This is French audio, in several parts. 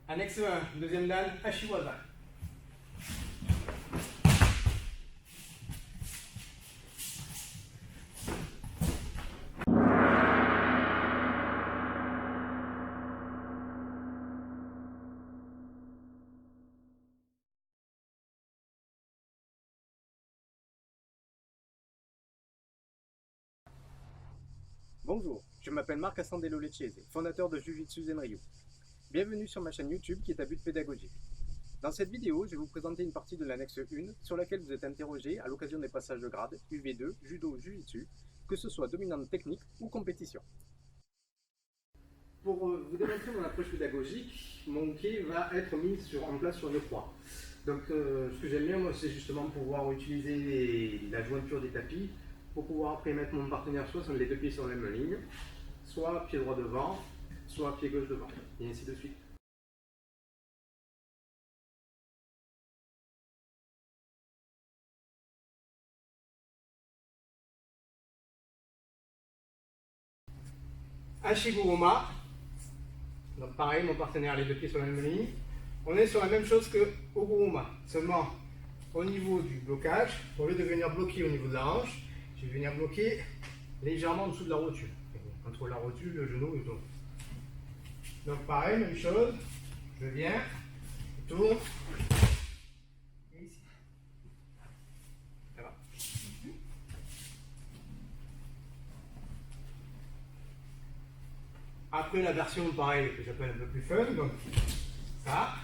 Annexe 1, deuxième dan, Ashiwaza. Bonjour, je m'appelle Marc Assandello Lecchese, fondateur de Jiu-Jitsu Zenryu. Bienvenue sur ma chaîne YouTube qui est à but pédagogique. Dans cette vidéo, je vais vous présenter une partie de l'annexe 1 sur laquelle vous êtes interrogé à l'occasion des passages de grade UV2, Judo, Jiu-Jitsu, que ce soit dominante technique ou compétition. Pour vous démontrer mon approche pédagogique, mon quai va être mis en place sur une croix. Donc ce que j'aime bien, moi, c'est justement pouvoir utiliser la jointure des tapis pour pouvoir après mettre mon partenaire soit sur les deux pieds sur la même ligne, soit pied droit devant, soit pied gauche devant, et ainsi de suite. Hashiguruma, donc pareil, mon partenaire les deux pieds sur la même ligne. On est sur la même chose que Oguruma, seulement au niveau du blocage, au lieu de venir bloquer au niveau de la hanche, je vais venir bloquer légèrement en dessous de la rotule, entre la rotule, le genou et le dos. Donc pareil, même chose, je viens, je tourne, et ici. Ça va. Après la version pareil que j'appelle un peu plus fun, donc ça.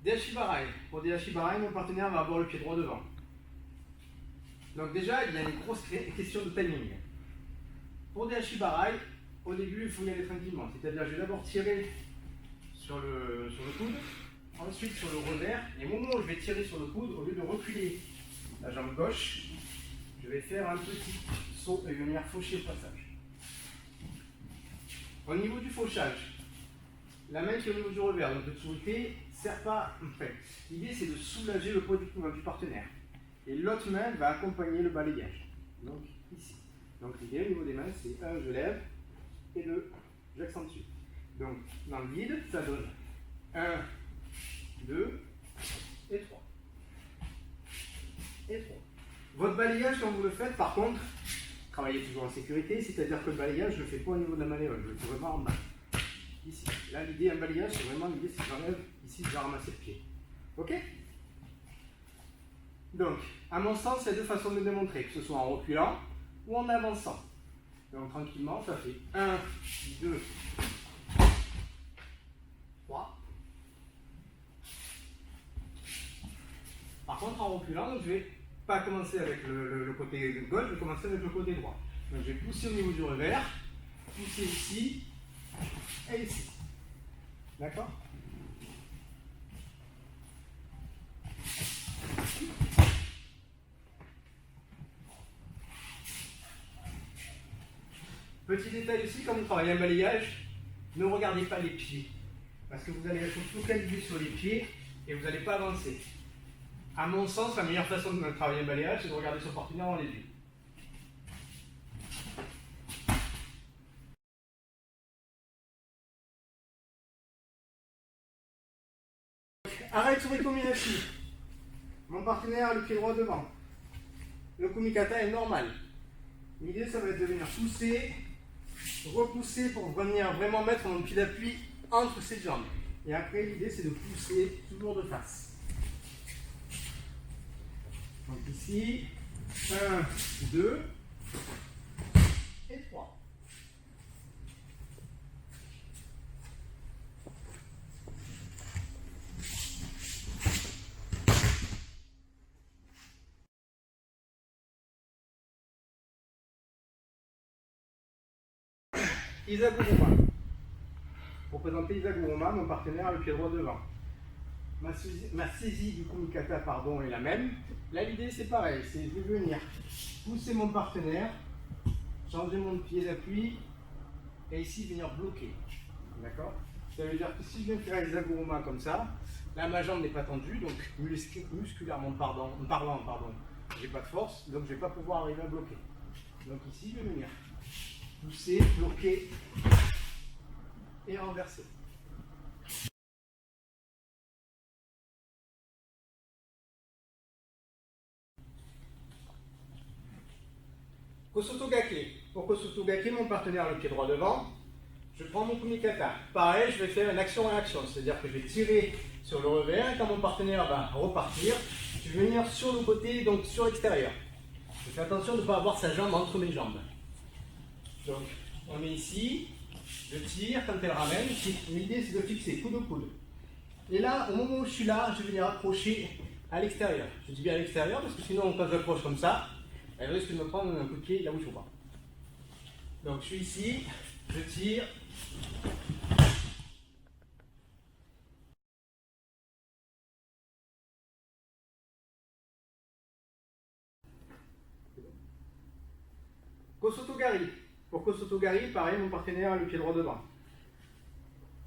Des Hashibarai. Pour des Hashibarai, mon partenaire va avoir le pied droit devant. Donc déjà, il y a une grosse question de timing. Pour des Hashibarai, au début, il faut y aller tranquillement. C'est-à-dire, je vais d'abord tirer sur le coude, ensuite sur le revers. Et au moment où je vais tirer sur le coude, au lieu de reculer la jambe gauche, je vais faire un petit saut et venir faucher au passage. Au niveau du fauchage, la main qui est au niveau du revers, donc le dessous-pied, ne sert pas. Enfin, l'idée c'est de soulager le poids du partenaire. Et l'autre main va accompagner le balayage. Donc ici. Donc l'idée au niveau des mains, c'est 1, je lève, et 2, j'accentue. Donc dans le vide, ça donne 1, 2 et 3. Et 3. Votre balayage, quand vous le faites, par contre, travaillez toujours en sécurité, c'est-à-dire que le balayage, je ne le fais pas au niveau de la malléole, je le fais vraiment en bas. Ici. Là, l'idée, un balayage, c'est vraiment l'idée, c'est que j'enlève ici, je vais ramasser le pied. Ok? Donc, à mon sens, il y a deux façons de le démontrer, que ce soit en reculant ou en avançant. Donc, tranquillement, ça fait 1, 2, 3. Par contre, en reculant, donc, je ne vais pas commencer avec le côté gauche, je vais commencer avec le côté droit. Donc, je vais pousser au niveau du revers, pousser ici et ici. D'accord? Petit détail aussi, quand vous travaillez un balayage, ne regardez pas les pieds. Parce que vous allez être focalisé sur les pieds et vous n'allez pas avancer. À mon sens, la meilleure façon de travailler un balayage, c'est de regarder son partenaire dans les yeux. Arrête sur les kominashi. Mon partenaire a le pied droit devant. Le kumikata est normal. L'idée, ça va être de venir pousser, repousser pour venir vraiment mettre mon pied d'appui entre ses jambes. Et après, l'idée, c'est de pousser toujours de face. Donc ici, 1, 2 et 3. Isaguruma. Pour présenter Isaguruma, mon partenaire a le pied droit devant. Ma saisie du kumikata est la même. Là, l'idée, c'est pareil. C'est de venir pousser mon partenaire, changer mon pied d'appui, et ici, venir bloquer. D'accord? Ça veut dire que si je viens faire Isaguruma comme ça, Là, ma jambe n'est pas tendue, donc musculairement parlant, j'ai pas de force, donc je vais pas pouvoir arriver à bloquer. Donc ici, je vais venir pousser, bloquer et renverser. Kosotogake. Pour Kosotogake, mon partenaire le pied droit devant, je prends mon kumikata. Pareil, je vais faire une action-réaction, c'est-à-dire que je vais tirer sur le revers et quand mon partenaire va repartir, je vais venir sur le côté, donc sur l'extérieur. Je fais attention de ne pas avoir sa jambe entre mes jambes. Donc, on est ici, je tire, quand elle ramène, l'idée c'est de fixer coude au coude. Et là, au moment où je suis là, je vais venir accrocher à l'extérieur. Je dis bien à l'extérieur parce que sinon, quand j'approche comme ça, elle risque de me prendre un coup de pied là où il ne faut pas. Donc, je suis ici, je tire. Kosotogari. Pour Kosotogari, pareil, mon partenaire a le pied droit devant.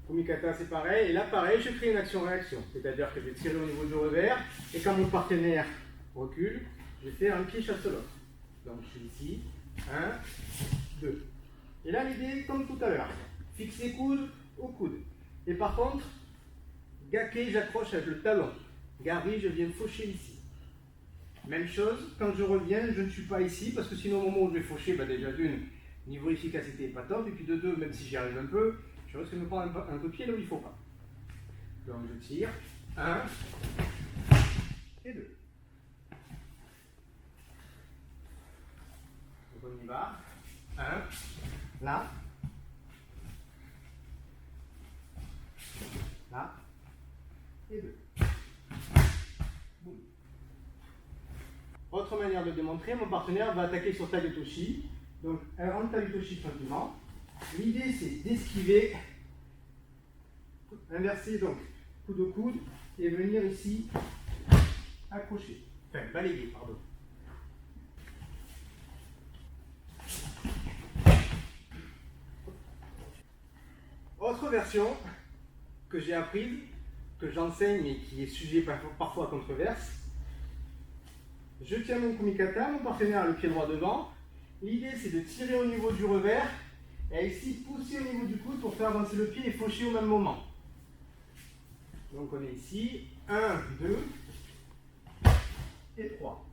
Kumikata, c'est pareil. Et là, pareil, je crée une action-réaction. C'est-à-dire que je vais tirer au niveau du revers. Et quand mon partenaire recule, je vais faire un pied chasse l'autre. Donc, je suis ici. 1, 2. Et là, l'idée, comme tout à l'heure, fixer coude au coude. Et par contre, gake, j'accroche avec le talon. Gari, je viens faucher ici. Même chose, quand je reviens, je ne suis pas ici, parce que sinon, au moment où je vais faucher, déjà d'une, niveau efficacité n'est pas top, et puis de deux, même si j'y arrive un peu, je risque de me prendre un coup de pied là où il ne faut pas. Donc je tire, 1 et 2. Donc on y va, 1, là, là, et 2. Boum. Autre manière de démontrer, mon partenaire va attaquer sur Tagetoshi. Donc elle rentre Tagetoshi tranquillement. L'idée c'est d'esquiver, inverser donc coude au coude et venir ici accrocher. Enfin, balayer, pardon. Autre version que j'ai apprise, que j'enseigne et qui est sujet parfois à controverse. Je tiens mon kumikata, mon partenaire a le pied droit devant. L'idée c'est de tirer au niveau du revers et ici pousser au niveau du coude pour faire avancer le pied et faucher au même moment. Donc on est ici, 1, 2 et 3.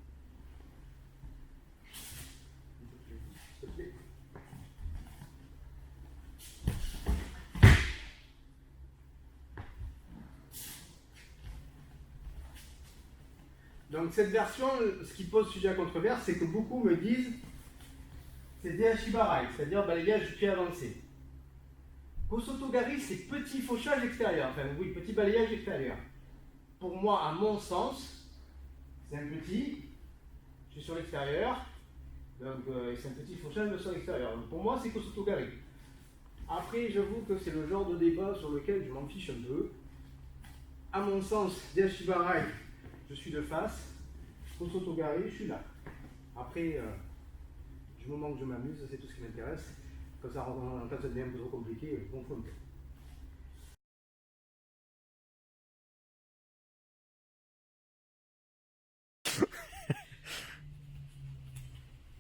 Donc cette version, ce qui pose sujet à controverse, c'est que beaucoup me disent c'est Deashibarai, c'est-à-dire balayage du pied avancé. Kosotogari, c'est petit fauchage extérieur, enfin oui, petit balayage extérieur. Pour moi, à mon sens, c'est un petit, je suis sur l'extérieur, donc c'est un petit fauchage sur l'extérieur. Donc pour moi, c'est Kosotogari. Après, j'avoue que c'est le genre de débat sur lequel je m'en fiche un peu. À mon sens, Deashibarai, je suis de face, Kosotogari, je suis là. Après, du moment que je m'amuse, c'est tout ce qui m'intéresse. Quand ça devient un peu trop compliqué, je confonds.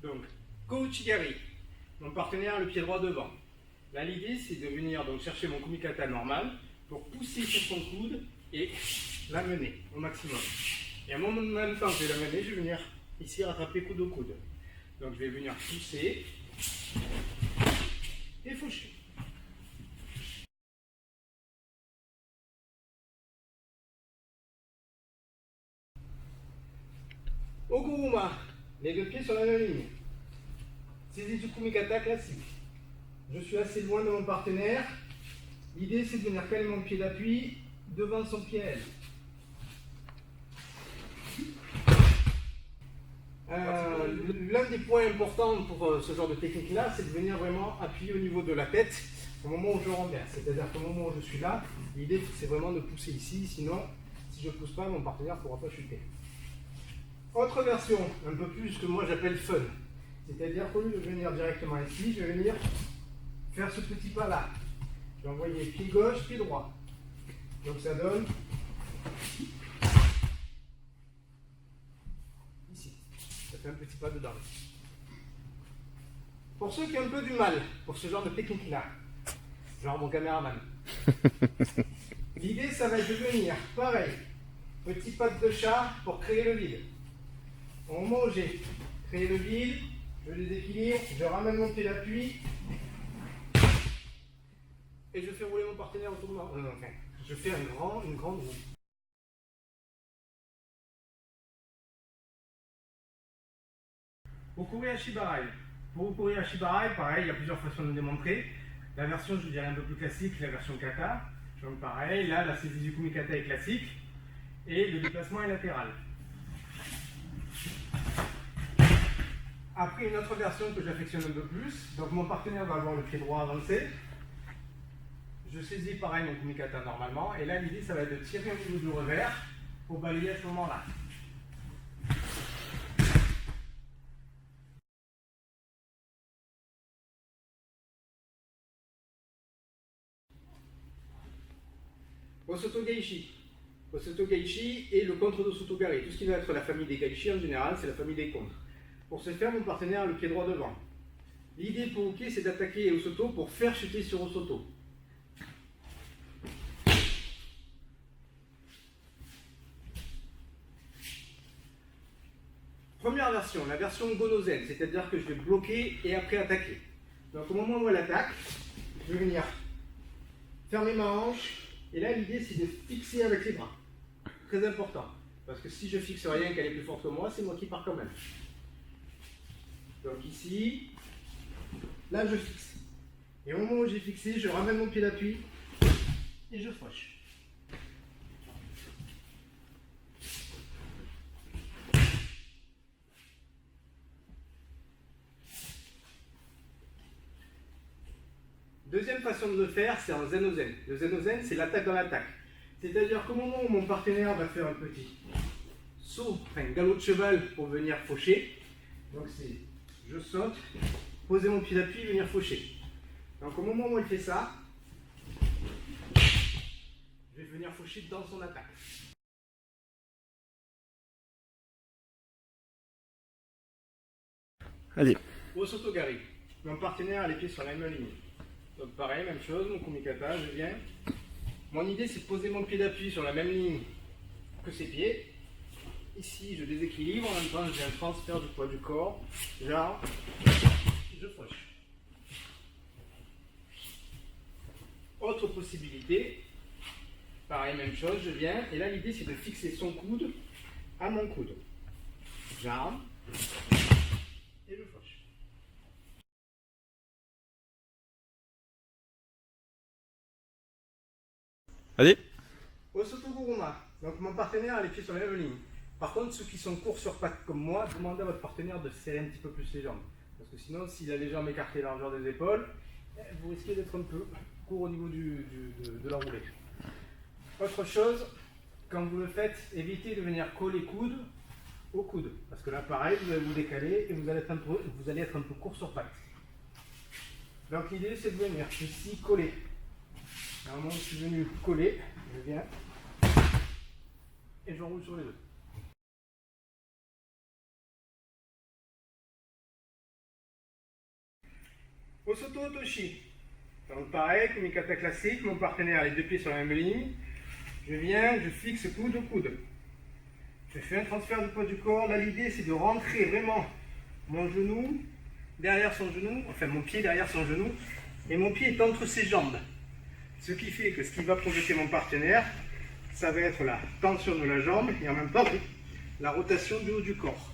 Donc, Kouchigari, mon partenaire a le pied droit devant. Là, l'idée, c'est de venir donc chercher mon kumikata normal pour pousser sur son coude et l'amener au maximum. Et à même temps que je vais l'amener, je vais venir ici rattraper coude au coude. Donc, je vais venir pousser et faucher. Oguruma, les deux pieds sur la même ligne. Saisie du kumikata classique. Je suis assez loin de mon partenaire. L'idée c'est de venir caler mon pied d'appui devant son pied à elle. L'un des points importants pour ce genre de technique-là, c'est de venir vraiment appuyer au niveau de la tête au moment où je renverse. C'est-à-dire qu'au moment où je suis là, l'idée c'est vraiment de pousser ici, sinon si je ne pousse pas, mon partenaire ne pourra pas chuter. Autre version, un peu plus que moi j'appelle fun. C'est-à-dire qu'au lieu de venir directement ici, je vais venir faire ce petit pas là. Je vais envoyer pied gauche, pied droit. Donc ça donne fait un petit pas dedans. Pour ceux qui ont un peu du mal pour ce genre de technique-là, genre mon caméraman, l'idée, ça va être de venir, pareil, petit pas de chat pour créer le vide. Au moment où j'ai créé le vide, je déséquilibre, je ramène mon pied d'appui et je fais rouler mon partenaire autour de moi. Enfin, je fais une grande roue. Okuri Ashibarai. Pour Okuri Ashibarai, pareil, il y a plusieurs façons de le démontrer. La version, je vous dirais, un peu plus classique, la version kata. Donc pareil, là, la saisie du kumikata est classique. Et le déplacement est latéral. Après, une autre version que j'affectionne un peu plus. Donc mon partenaire va avoir le pied droit avancé. Je saisis pareil mon kumikata normalement. Et là, l'idée, ça va être de tirer au niveau du revers pour balayer à ce moment-là. Osoto Gaishi. Osoto Gaishi et le contre d'Osoto Gari. Tout ce qui va être la famille des Gaishi en général, c'est la famille des contres. Pour ce faire, mon partenaire a le pied droit devant. L'idée pour Uke, c'est d'attaquer Osoto pour faire chuter sur Osoto. Première version, la version Gonozen, c'est-à-dire que je vais bloquer et après attaquer. Donc au moment où elle attaque, je vais venir fermer ma hanche. Et là, l'idée, c'est de fixer avec les bras. Très important. Parce que si je fixe rien, qu'elle est plus forte que moi, c'est moi qui pars quand même. Donc ici, là, je fixe. Et au moment où j'ai fixé, je ramène mon pied d'appui et je fauche. Deuxième façon de le faire, c'est en Zenozen. Le Zenozen, c'est l'attaque dans l'attaque. C'est-à-dire qu'au moment où mon partenaire va faire un petit saut, enfin un galop de cheval pour venir faucher, donc c'est je saute, poser mon pied d'appui, venir faucher. Donc au moment où il fait ça, je vais venir faucher dans son attaque. Allez. Osoto Gari. Mon partenaire a les pieds sur la même ligne. Donc pareil, même chose, mon kumikata, je viens. Mon idée, c'est de poser mon pied d'appui sur la même ligne que ses pieds. Ici, je déséquilibre, en même temps, j'ai un transfert du poids du corps. Genre, je fauche. Autre possibilité, pareil, même chose, je viens. Et là, l'idée, c'est de fixer son coude à mon coude. J'arme et je fauche. Allez. Osoto Guruma. Donc mon partenaire a les pieds sur la même ligne. Par contre, ceux qui sont courts sur pattes comme moi, demandez à votre partenaire de serrer un petit peu plus les jambes. Parce que sinon, s'il a les jambes écartées à la largeur des épaules, vous risquez d'être un peu court au niveau de la roulée. Autre chose, quand vous le faites, évitez de venir coller coude au coude. Parce que là, pareil, vous allez vous décaler et vous allez être un peu court sur pattes. Donc l'idée, c'est de venir ici coller. À un moment où je suis venu coller, je viens et je roule sur les deux. Osoto Otoshi. Donc pareil, kumikata classique, mon partenaire a les deux pieds sur la même ligne. Je viens, je fixe coude au coude. Je fais un transfert du poids du corps. Là, l'idée, c'est de rentrer vraiment mon genou derrière son genou, enfin mon pied derrière son genou, et mon pied est entre ses jambes. Ce qui fait que ce qui va projeter mon partenaire, ça va être la tension de la jambe et en même temps la rotation du haut du corps.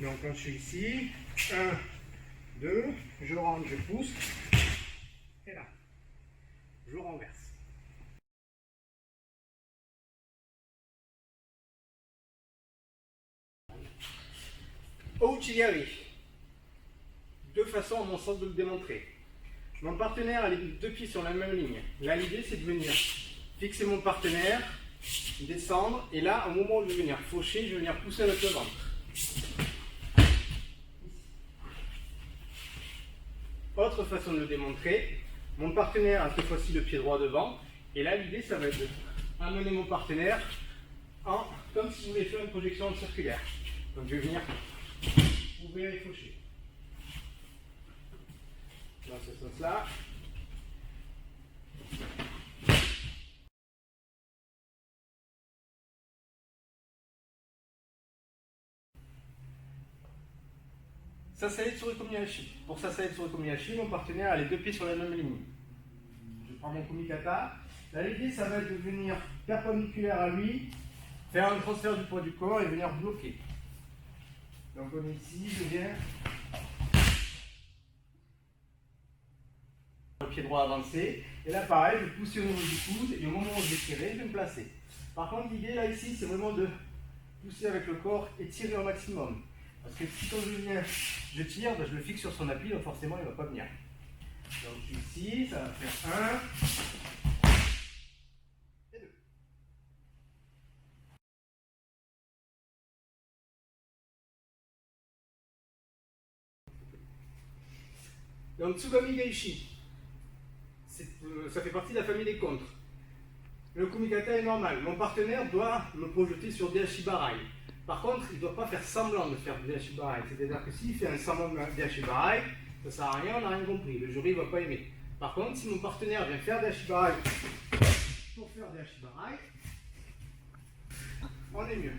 Donc quand je suis ici, 1, 2, je rentre, je pousse, et là, je renverse. Ouchigari. Deux façons à mon sens de le démontrer. Mon partenaire a les deux pieds sur la même ligne. Là, l'idée, c'est de venir fixer mon partenaire, descendre, et là, au moment où je vais venir faucher, je vais venir pousser avec le ventre. Autre façon de le démontrer, mon partenaire a cette fois-ci le pied droit devant, et là, l'idée, ça va être d'amener mon partenaire comme si je voulais faire une projection circulaire. Donc je vais venir ouvrir et faucher. Dans ce sens-là. Sassaïd sur le Komiyashi. Pour Sassaïd sur le Komiyashi, mon partenaire a les deux pieds sur la même ligne. Je prends mon Kumikata. Là, l'idée, ça va être de venir perpendiculaire à lui, faire un transfert du poids du corps et venir bloquer. Donc, on est ici, je viens. Le pied droit avancé. Et là, pareil, je pousse au niveau du coude et au moment où je vais tirer, je vais me placer. Par contre, l'idée, là, ici, c'est vraiment de pousser avec le corps et tirer au maximum. Parce que si quand je viens, je tire, ben je le fixe sur son appui, donc forcément il ne va pas venir. Donc je suis ici, ça va faire 1 et 2. Donc Tsugami Gaishi, ça fait partie de la famille des contres. Le Kumikata est normal. Mon partenaire doit me projeter sur des Hashibarai. Par contre, il ne doit pas faire semblant de faire du Hashibarai. C'est-à-dire que s'il fait un semblant de Hashibarai, ça ne sert à rien, on n'a rien compris. Le jury ne va pas aimer. Par contre, si mon partenaire vient faire des Hashibarai pour faire des Hashibarai, on est mieux.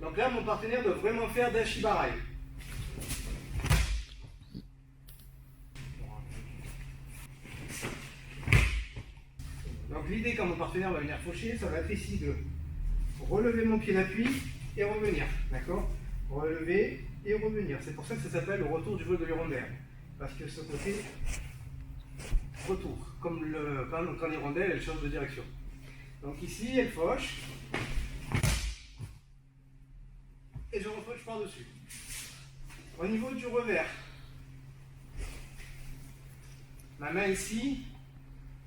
Donc là, mon partenaire doit vraiment faire des Hashibarai. Donc l'idée quand mon partenaire va venir faucher, ça va être ici de relever mon pied d'appui et revenir, d'accord? Relever et revenir. C'est pour ça que ça s'appelle le retour du vol de l'hirondelle. Parce que ce côté retour, comme quand l'hirondelle elle change de direction. Donc ici elle fauche et je refauche par-dessus. Au niveau du revers, ma main ici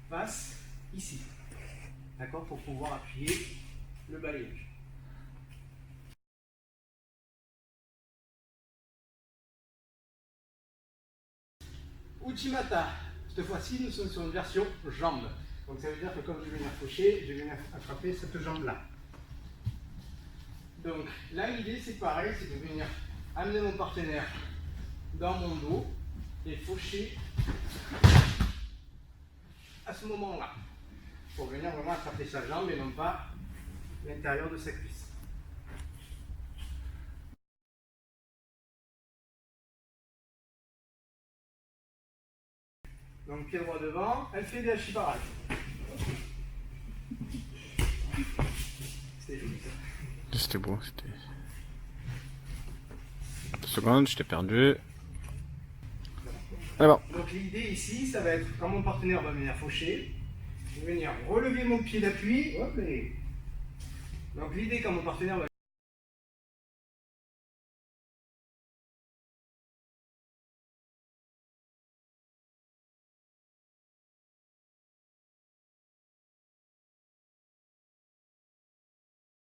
passe ici, d'accord, pour pouvoir appuyer le balayage. Uchimata, cette fois-ci nous sommes sur une version jambe. Donc ça veut dire que comme je vais venir faucher, je vais venir attraper cette jambe-là. Donc là l'idée c'est pareil, c'est de venir amener mon partenaire dans mon dos et faucher à ce moment-là. Pour venir vraiment attraper sa jambe et non pas l'intérieur de sa cuisse. Donc pied droit devant, elle fait des Hashibarai. C'était joli ça. C'était beau, c'était... 2 secondes, je t'ai perdu. Alors. Donc l'idée ici, ça va être quand mon partenaire va venir faucher, je vais venir relever mon pied d'appui. Donc l'idée quand mon partenaire va